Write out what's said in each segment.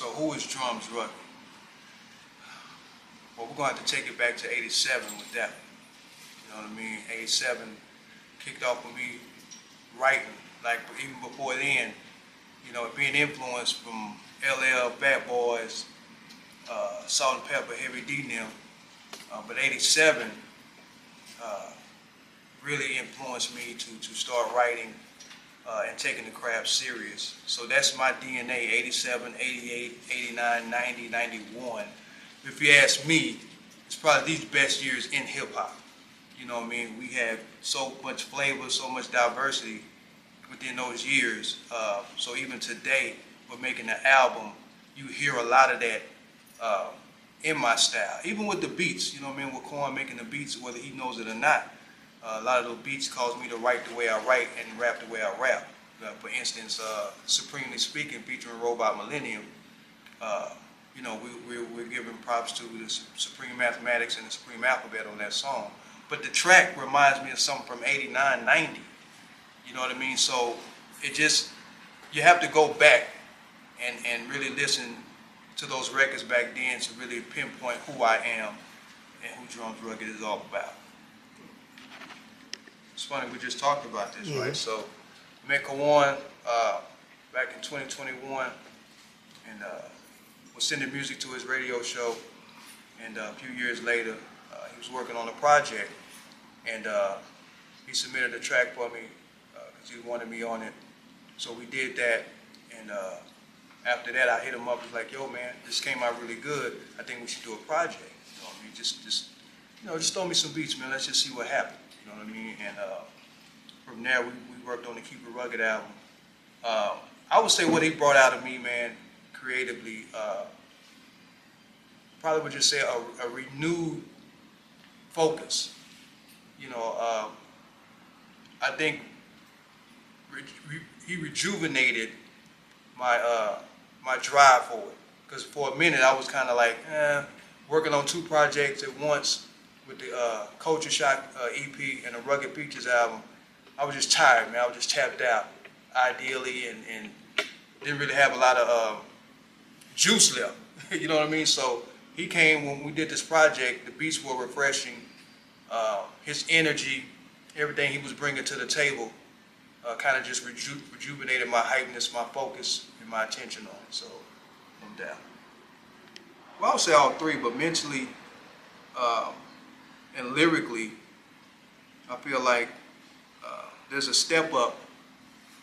So who is Drums Rugged? Well, we're going to have to take it back to 87 with that one. You know what I mean? 87 kicked off with me writing. Like, even before then, you know, being influenced from LL, Bad Boys, Salt and Pepper, Heavy D and them. But 87 really influenced me to start writing and taking the craft serious. So that's my DNA, 87, 88, 89, 90, 91. If you ask me, it's probably these best years in hip hop. You know what I mean? We had so much flavor, so much diversity within those years. So even today, we're making an album, you hear a lot of that in my style. Even with the beats, you know what I mean? With Kawon making the beats, whether he knows it or not, a lot of those beats cause me to write the way I write and rap the way I rap. For instance, Supremely Speaking, featuring Robot Millennium, you know, we're giving props to the Supreme Mathematics and the Supreme Alphabet on that song. But the track reminds me of something from 89, 90. You know what I mean? So it just, you have to go back and really listen to those records back then to really pinpoint who I am and who Drums Rugged is all about. It's funny, we just talked about this, right? So met Kawon back in 2021 and was sending music to his radio show, and a few years later he was working on a project, and he submitted a track for me because he wanted me on it. So we did that, and after that I hit him up. He's like, "Yo, man, this came out really good. I think we should do a project. You know what I mean? Just throw me some beats, man. Let's just see what happens." You know what I mean? And from there, we worked on the Keep It Rugged album. I would say what he brought out of me, man, creatively, probably would just say a renewed focus. You know, I think he rejuvenated my drive for it. Because for a minute, I was kind of like, working on two projects at once with the Culture Shock EP and the Rugged Features album. I was just tired, man. I was just tapped out, ideally, and didn't really have a lot of juice left. You know what I mean? So he came when we did this project. The beats were refreshing. His energy, everything he was bringing to the table, kind of just rejuvenated my hypeness, my focus, and my attention on it. So, no doubt. Well, I would say all three, but mentally and lyrically, I feel like there's a step up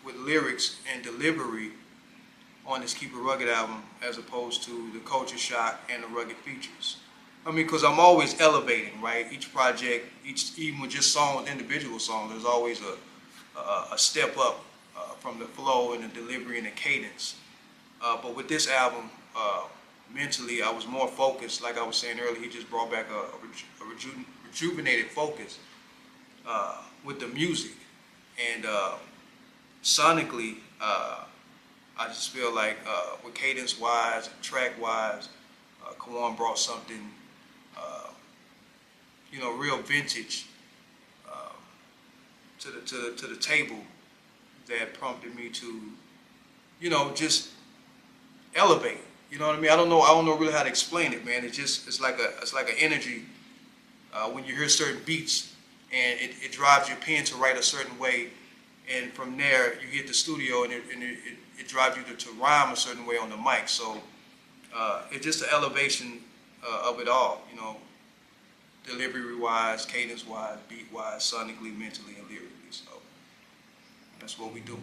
with lyrics and delivery on this Keep It Rugged album as opposed to the Culture Shock and the Rugged Features. I mean, because I'm always elevating, right? Each project, even with just songs, individual songs, there's always a step up from the flow and the delivery and the cadence. But with this album, mentally, I was more focused. Like I was saying earlier, he just brought back a rejuvenated focus with the music. And sonically, I just feel like with cadence-wise, track-wise, Kawon brought something, you know, real vintage to the table that prompted me to, you know, just elevate. You know what I mean? I don't know really how to explain it, man. It's like an energy when you hear certain beats, and it drives your pen to write a certain way, and from there you hit the studio and it drives you to rhyme a certain way on the mic. So it's just the elevation of it all, you know, delivery-wise, cadence-wise, beat-wise, sonically, mentally, and lyrically. So that's what we do.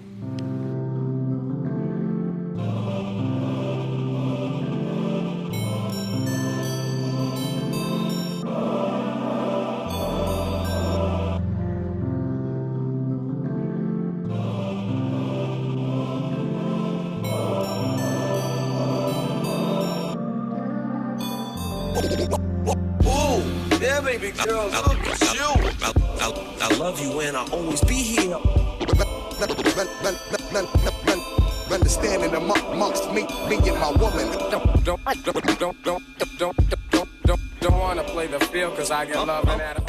Yeah, baby girl, look at you. I love you and I'll always be here. Understanding amongst me and my woman. Don't wanna play the field, cause I get love and